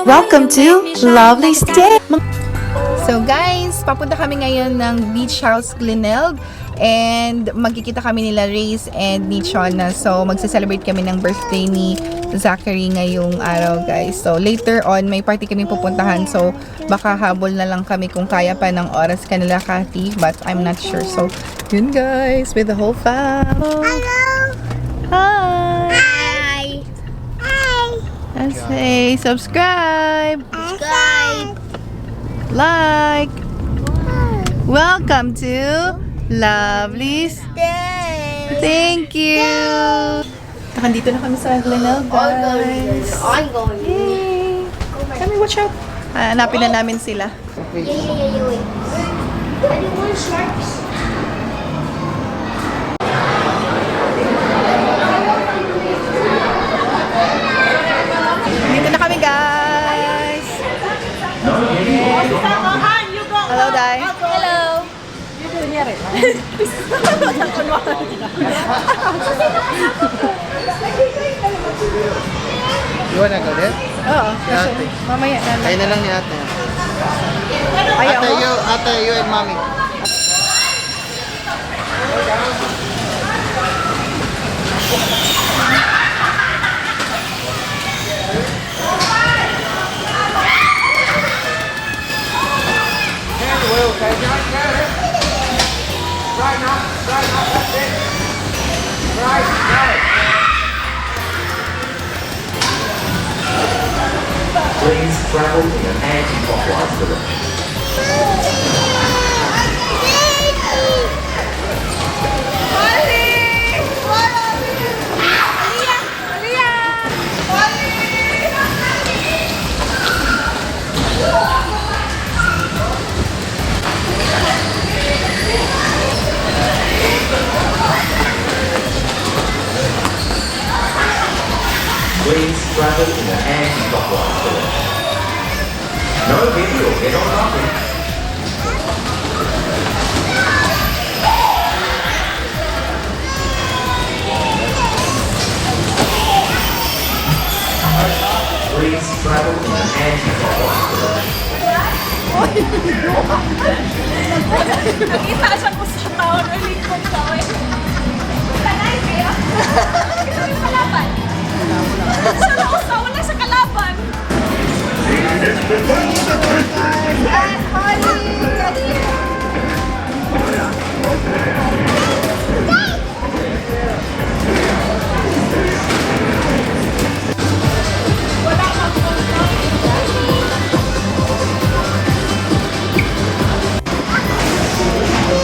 Welcome to lovelysday. So guys, papunta kami ngayon ng Beach House Glenelg and magkikita kami nila Rhaze and ni Chona. So magse-celebrate kami ng birthday ni Zachary ngayong araw guys. So later on may party kami pupuntahan, so baka habol na lang kami kung kaya pa ng oras kanila Kathy, but I'm not sure. So yun guys, with the whole fam. Hello. Hi. Hi. Hi. Let's say subscribe, Subscribe. like. Welcome to Lovely's. Thank you. Nakandito na kami sa Glenelg, guys. I'm going. Yay! Kami, watch out. Hanapin na namin sila. Yeah. Anyone sharks? Dito na kami, guys. Hello, Dai. Hello. You wanna go there? Oo. Si ate. Mamaya na lang. Kayo na lang ni ate. Ayaw mo? Ate, you and mommy. Please travel in an anti-clockwise direction. Please travel in an anti-clockwise direction. No video, get on nothing. Please travel in an anti-clockwise direction. Nakita siya ko sa tao na likod sa akin. Tanay kaya? Ito yung kalaban. Siya na usawa na sa kalaban.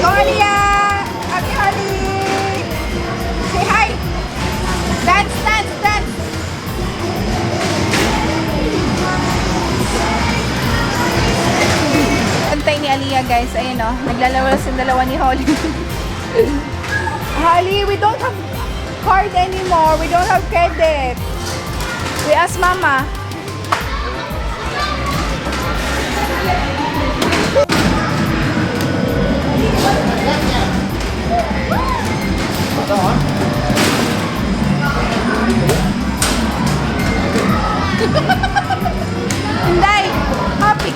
Go, Aliyah! Happy Holly! Say hi! Dance, dance, dance! Antay ni Aliyah guys, ayun o. Naglalaro sa dalawa ni Holly. Holly, we don't have card anymore. We don't have credit. We ask Mama. Hindi! Happy!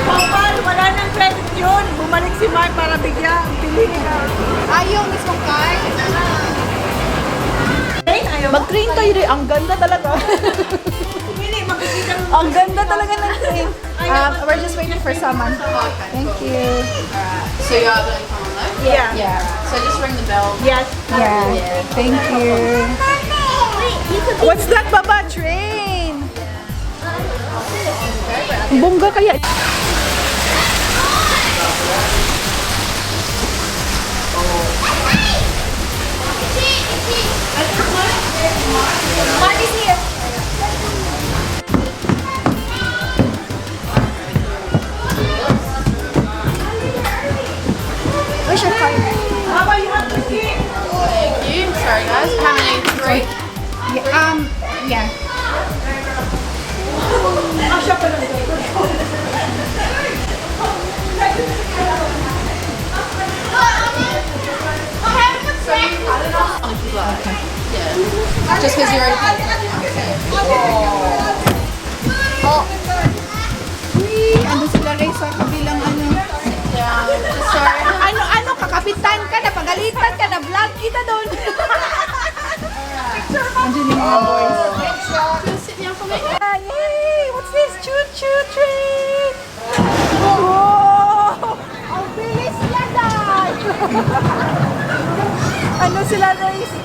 Papal, wala nang credit yun. Bumalik si Mark para bigyan. Piliin ka. Ayaw mismong card. Ayaw. Mag-train kayo rin. Ang ganda talaga. Pili, makikita mo. Ang ganda talaga ng train. We're just waiting for someone. Thank you. So you are going from alone? Yeah. Yeah. So just ring the bell. Yes. Yeah. Thank you. Wait, you could be. What's that, Baba? Train! Ang bongga kaya. Mark is here. Where's your card? Mama, you have to see. Thank you. Sorry guys. How many? 3? Yeah. Yeah. Ah, siya Just because you already paid for it. Ano sila Rhaze sa kabilang ano? Yeah. Sorry. Ano, kakapitan ka na, pagalitan ka na, vlog kita doon. Andiyan yung mga boys. Sit down for me. Yay! What's this? Choo-choo train! Oh! Ang bilis niya, guys! Ano sila, Rhaze?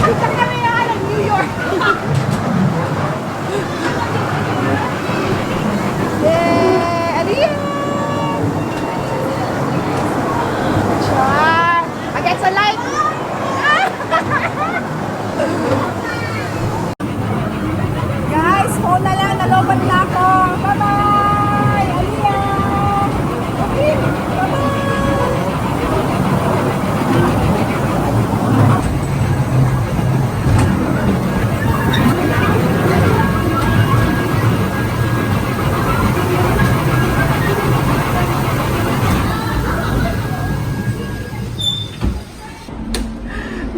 Kita kami ng New York! Yay! Ano yan? Char! Against the light! Guys, phone na lang, nalobat na ako. Bye-bye! Aliyah! Okay, bye-bye!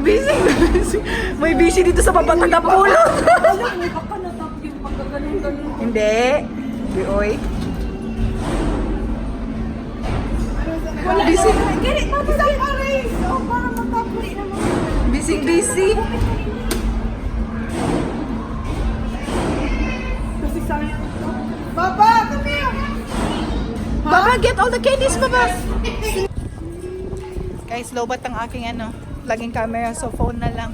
Busy. May busy dito sa pabatag na pulo. Hindi. Oy. Busy. Busy. Baba, come here. Baba, get all the candies, Baba. Guys, lobat ang aking vlogging camera, so phone na lang.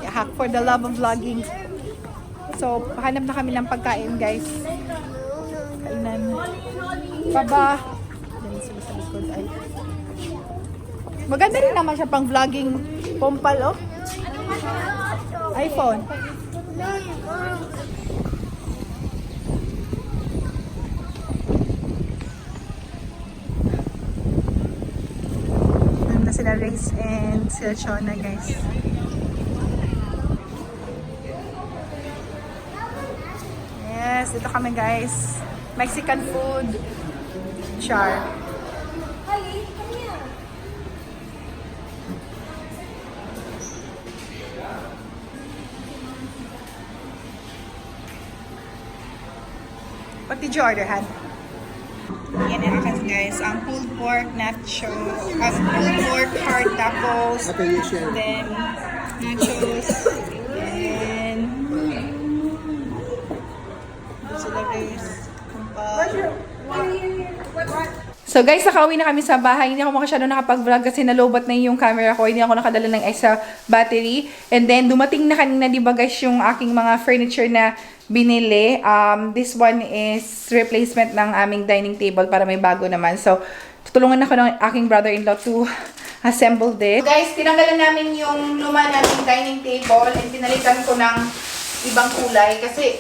Hack for the love of vlogging. So, hanap na kami ng pagkain, guys. Kainan. Baba. Dali sila sa likod. Ay. Maganda rin naman siya pang vlogging pompal, oh. iPhone. Na sila Rhaze and sila Chona, guys. Yes, dito kami, guys. Mexican food. Char. What did you order, Han? Yan ang akin, guys. Ang pulled pork nacho, pulled pork hard tacos, then nachos, and sila guys. So guys, nakauwi na kami sa bahay. Hindi ako masyado nakapag-vlog kasi nalobat na yung camera ko. Hindi ako nakadala ng extra battery. And then, dumating na kanina, di ba guys, yung aking mga furniture na binili. This one is replacement ng aming dining table para may bago naman. So, tutulungan ako ng aking brother-in-law to assemble this. So guys, tinanggalan namin yung luma naming dining table and pinalitan ko ng ibang kulay kasi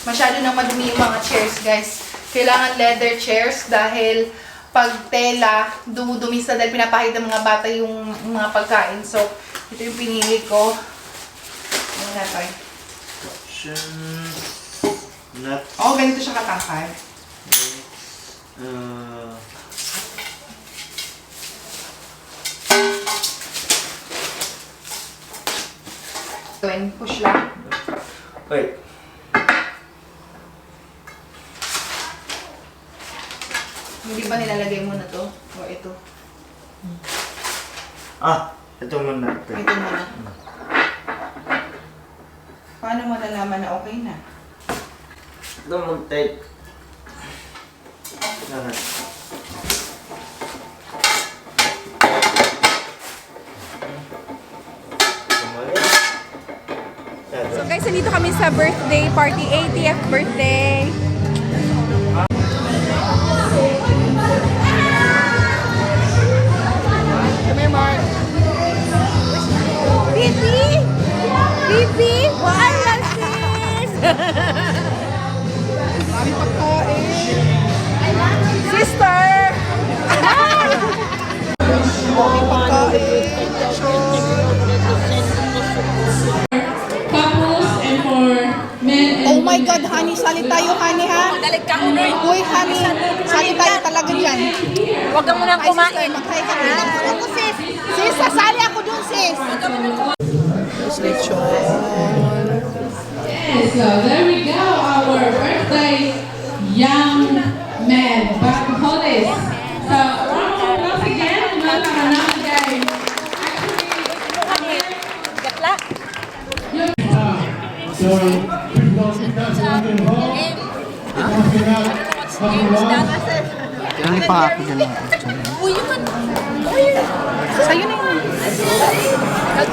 masyado nang madumi yung mga chairs, guys. Kailangan leather chairs dahil pag tela, dumudumi sa dahil pinapahid ng mga bata yung mga pagkain. So, ito yung pinili ko. Ano na ito? Oh, ganito siya katangkad. Push lang. Wait. Hindi ba nilalagay mo na to? O ito? Ito muna. Ito muna. Paano mo nalaman na okay na? Ito muna take. So guys, nandito kami sa birthday party, 80th birthday. Come here, Mark. Pipi! Pipi! What? Sis! Mami pagkain. Sister! Mami pagkain. Couples and for men and Oh my God, honey, salit tayo, honey, ha? Uy, honey. Sali tayo talaga dyan. Huwag ka munang Ay, kumain. sister, mag-hi ka na. Ako, sis. Sis, sasali ako dun, sis. Tapos lechon. So there we go, our birthday young man, Bata. So round of applause again, welcome another game. Gatla. Hindi pa ako dyan. Uy, yun man. Sa'yo na yun.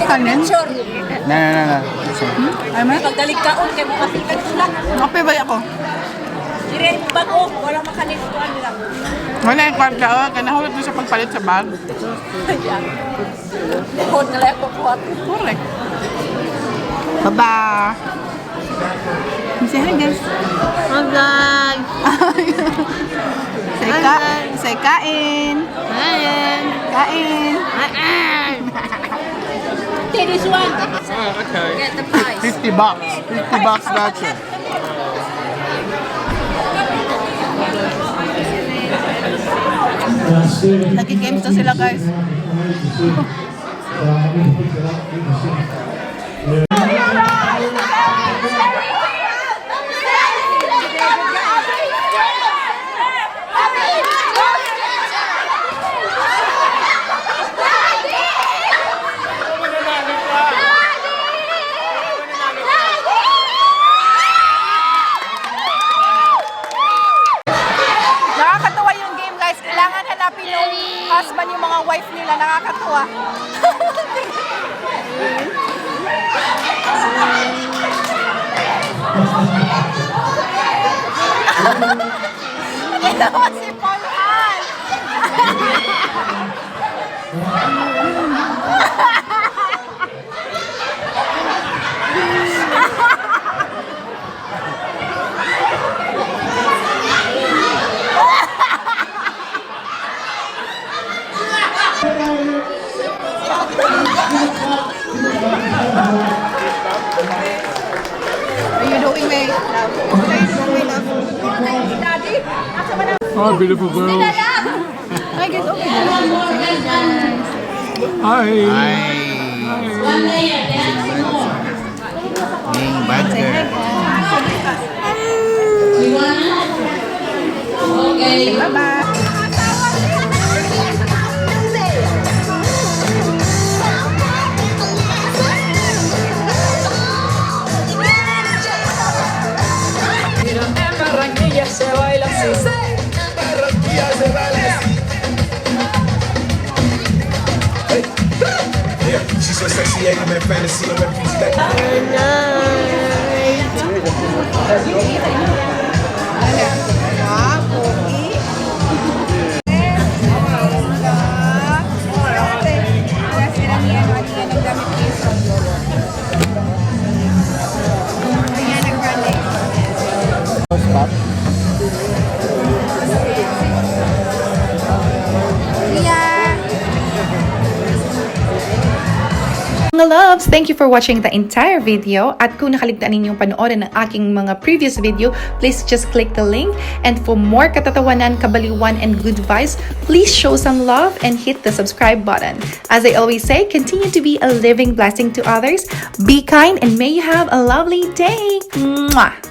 Kanin? Picture. Na. Ay, ma? Pagdaligkaon kay mo kasikat sila. Okay ba ako? Dire bago, wala makanikuan nila. Wala yung kwarta. Kanahulot mo sa pagpalit sa bag. Hod na lang ako kuhat. Correct. Baba. Say hi, guys. Hi guys. Say kain. Hi. Kain. Take this one. Okay. Get the prize. 50 bucks. 50 bucks voucher. Nag-games na sila, guys. Nakakatawa yung game, guys. Kailangan hanapin yung husband, yung mga wife nila. Nakakatawa. Ginawa si Paul Han. Are you doing, May? What are you doing, love? Oh, beautiful girl. Hi, guys. Okay. Hi. One layer, there's more. Being bad girl. You wanna? Okay. Bye-bye. She's so sexy, yeah, I'm in fantasy, I'm representing. Mga loves, thank you for watching the entire video. At kung nakaligtaan ninyong panoorin ng aking mga previous video, please just click the link. And for more katatawanan, kabaliwan, and good vibes, please show some love and hit the subscribe button. As I always say, continue to be a living blessing to others. Be kind and may you have a lovely day. Mwah!